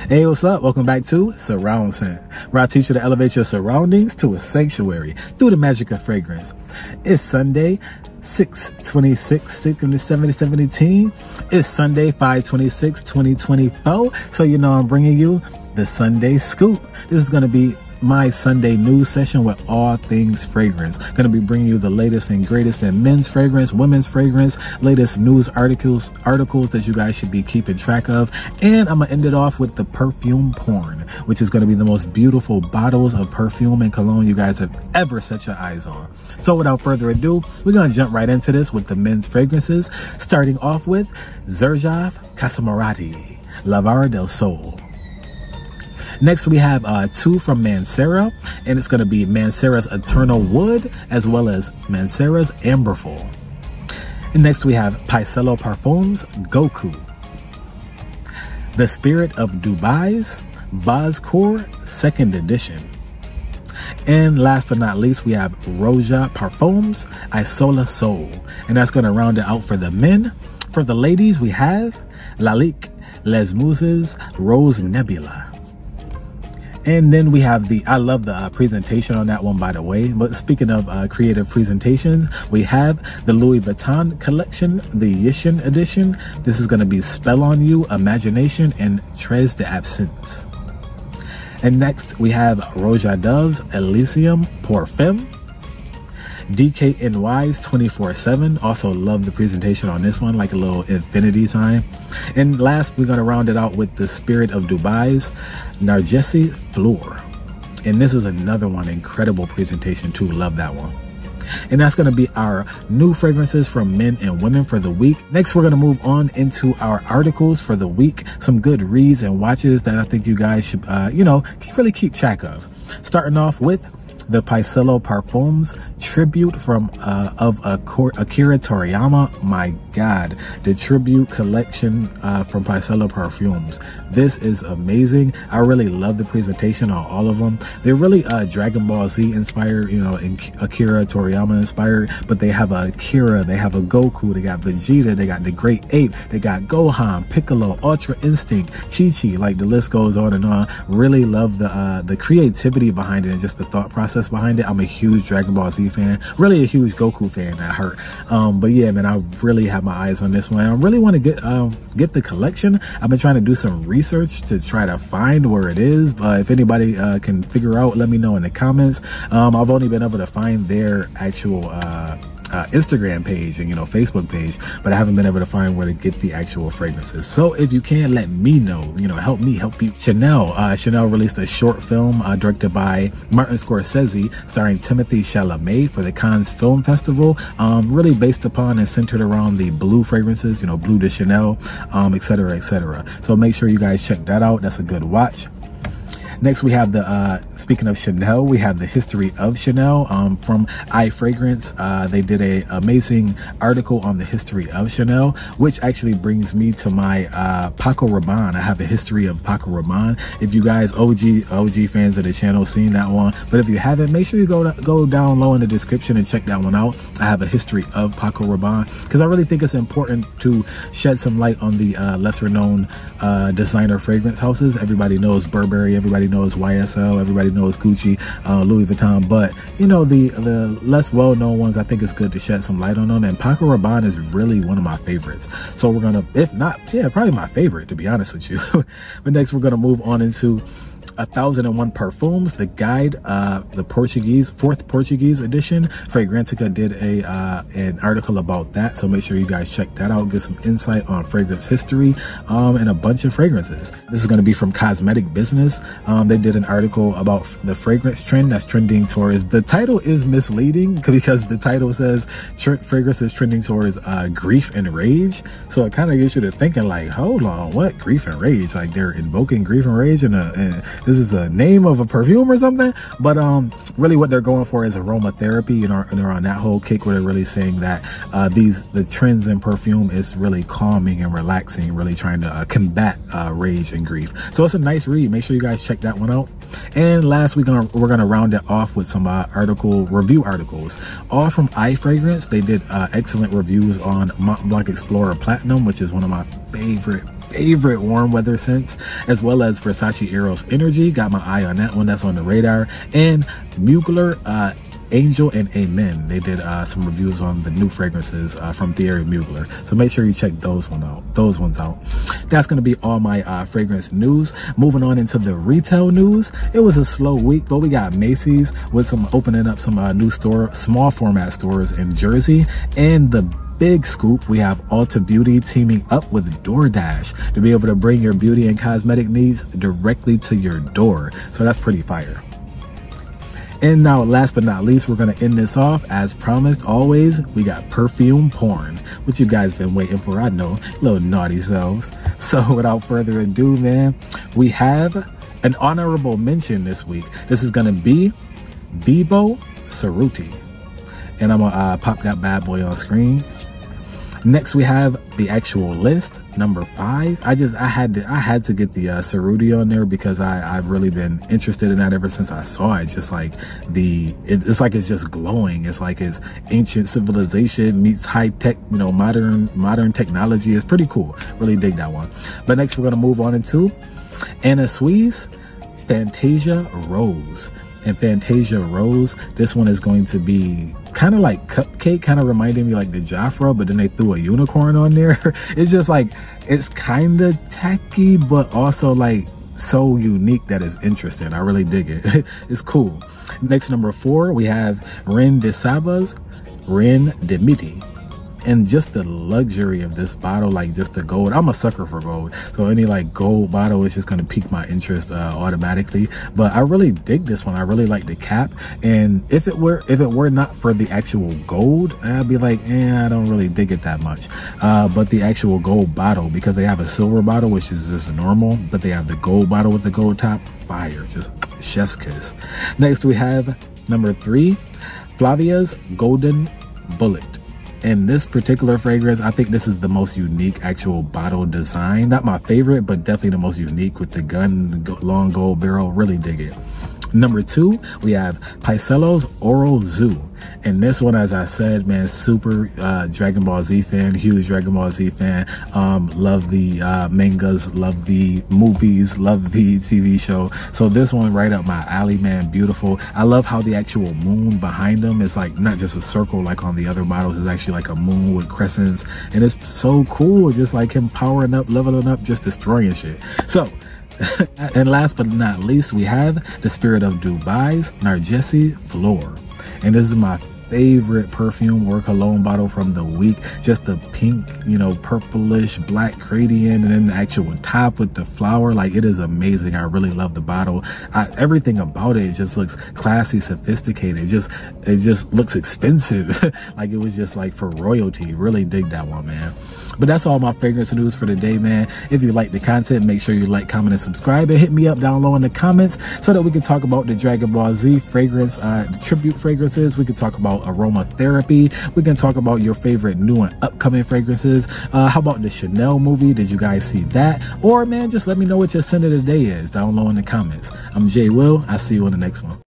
Hey, what's up? Welcome back to Surround Scent, where I teach you to elevate your surroundings to a sanctuary through the magic of fragrance. It's Sunday, 6/26/17. It's Sunday, 5/26/2024. So you know I'm bringing you the Sunday Scoop. This is going to be my Sunday news session with all things fragrance. Going to be bringing you the latest and greatest in men's fragrance, women's fragrance, latest news articles that you guys should be keeping track of. And I'm going to end it off with the perfume porn, which is going to be the most beautiful bottles of perfume and cologne you guys have ever set your eyes on. So without further ado, we're going to jump right into this with the men's fragrances, starting off with Xerjoff Casamarati, Lavar del Sol. Next, we have two from Mancera, and it's going to be Mancera's Eternal Wood, as well as Mancera's Amberful. And next, we have Picello Parfums Goku, The Spirit of Dubai's Bazcour 2nd Edition. And last but not least, we have Roja Parfums Isola Soul, and that's going to round it out for the men. For the ladies, we have Lalique Les Muses Rose Nebula. And then we have I love the presentation on that one, by the way. But speaking of creative presentations, we have the Louis Vuitton collection, the Yishin edition. This is going to be Spell on You, Imagination, and Tres d'Absence. And next we have Roja Dove's Elysium Pour Femme, DKNY's 24/7. Also love the presentation on this one, like a little infinity sign. And last, we're going to round it out with the Spirit of Dubai's Nargesi Floor. And this is another one, incredible presentation too. Love that one. And that's going to be our new fragrances from men and women for the week. Next, we're going to move on into our articles for the week. Some good reads and watches that I think you guys should, really keep track of. Starting off with the Picello Parfums tribute from Akira Toriyama. My God, the tribute collection from Picello Parfums. This is amazing. I really love the presentation on all of them. They're really Dragon Ball Z inspired, and Akira Toriyama inspired, but they have a Akira, they have a Goku, they got Vegeta, they got the Great Ape, they got Gohan, Piccolo, Ultra Instinct, Chi-Chi, like the list goes on and on. Really love the creativity behind it and just the thought process behind it. I'm a huge Dragon Ball Z fan, really a huge Goku fan at heart. But yeah, man, I really have my eyes on this one. I really want to get the collection. I've been trying to do some research to try to find where it is. If anybody can figure out, let me know in the comments. I've only been able to find their actual Instagram page and Facebook page, but I haven't been able to find where to get the actual fragrances. So if you can, let me know, help me help you. Chanel released a short film directed by Martin Scorsese, starring Timothée Chalamet for the Cannes Film Festival, really based upon and centered around the blue fragrances, Bleu de Chanel, etc., etc. So make sure you guys check that out. That's a good watch. Next, we have speaking of Chanel, we have the history of Chanel from iFragrance. They did a amazing article on the history of Chanel, which actually brings me to my Paco Rabanne. I have the history of Paco Rabanne. If you guys OG fans of the channel seen that one, but if you haven't, make sure you go down low in the description and check that one out. I have a history of Paco Rabanne because I really think it's important to shed some light on the lesser known designer fragrance houses. Everybody knows Burberry, everybody knows YSL, everybody knows Gucci, Louis Vuitton, but the less well-known ones, I think it's good to shed some light on them. And Paco Rabanne is really one of my favorites. So we're gonna, if not, yeah, probably my favorite, to be honest with you. But next, we're gonna move on into 1001 Perfumes, the guide, the fourth Portuguese edition. Fragrantica did an article about that, so make sure you guys check that out, get some insight on fragrance history and a bunch of fragrances. This is going to be from Cosmetic Business. They did an article about the fragrance trend that's trending towards, the title is misleading because the title says fragrance is trending towards grief and rage, so it kind of gets you to thinking like, hold on, what, grief and rage? Like they're invoking grief and rage and this is a name of a perfume or something? But really what they're going for is aromatherapy, and they're on that whole kick where they're really saying that the trends in perfume is really calming and relaxing, really trying to combat rage and grief. So it's a nice read. Make sure you guys check that one out. And last, we're gonna round it off with some review articles, all from iFragrance. They did excellent reviews on Mont Blanc Explorer Platinum, which is one of my favorite warm weather scents, as well as Versace Eros Energy. Got my eye on that one. That's on the radar. And Mugler Angel and Amen. They did some reviews on the new fragrances from Thierry Mugler. So make sure you check those ones out. That's going to be all my fragrance news. Moving on into the retail news. It was a slow week, but we got Macy's with some opening up some new small format stores in Jersey. And the big scoop, we have Ulta Beauty teaming up with DoorDash to be able to bring your beauty and cosmetic needs directly to your door. So that's pretty fire. And now, last but not least, we're going to end this off. As promised, always, we got perfume porn, which you guys been waiting for, I know, little naughty selves. So without further ado, man, we have an honorable mention this week. This is going to be Vivo Cerruti. And I'm going to pop that bad boy on screen. Next, we have the actual list, number 5. I had to get the Cerruti on there because I've really been interested in that ever since I saw it. Just like it's like it's just glowing. It's like it's ancient civilization meets high tech, you know, modern technology. It's pretty cool. Really dig that one. But next, we're gonna move on into Anna Sui's Fantasia Rose. And Fantasia Rose, this one is going to be kind of like cupcake, kind of reminding me like the Jafra, but then they threw a unicorn on there. It's just like, it's kind of tacky, but also like so unique that it's interesting. I really dig it. It's cool. Next, number 4, we have Ren de Saba's Ren de Midi. And just the luxury of this bottle, like just the gold. I'm a sucker for gold, so any like gold bottle is just going to pique my interest automatically. But I really dig this one. I really like the cap, and if it were not for the actual gold, I'd be like, I don't really dig it that much. But the actual gold bottle, because they have a silver bottle which is just normal, but they have the gold bottle with the gold top, fire, just chef's kiss. Next, we have number 3, Flavia's Golden Bullet. And this particular fragrance, I think this is the most unique actual bottle design. Not my favorite, but definitely the most unique with the long gold barrel. Really dig it. Number 2, we have Paicelo's Oro Zoo. And this one, as I said, man, super Dragon Ball Z fan, huge Dragon Ball Z fan. Love the mangas, love the movies, love the TV show. So this one right up my alley, man, beautiful. I love how the actual moon behind them is like not just a circle like on the other bottles. It's actually like a moon with crescents. And it's so cool, just like him powering up, leveling up, just destroying shit. So, and last but not least, we have the Spirit of Dubai's Nargissi Floor. And this is my favorite perfume or cologne bottle from the week. Just the pink, you know, purplish black gradient, and then the actual top with the flower. Like, it is amazing. I really love the bottle. Everything about it just looks classy, sophisticated. It just looks expensive. Like it was just like for royalty. Really dig that one, man. But that's all my fragrance news for today, man. If you like the content, make sure you like, comment, and subscribe, and hit me up down low in the comments so that we can talk about the Dragon Ball Z fragrance, the tribute fragrances. We can talk about aromatherapy. We can talk about your favorite new and upcoming fragrances. How about the Chanel movie? Did you guys see that? Or, man, just let me know what your scent of the day is down low in the comments. I'm Jay Will. I'll see you in the next one.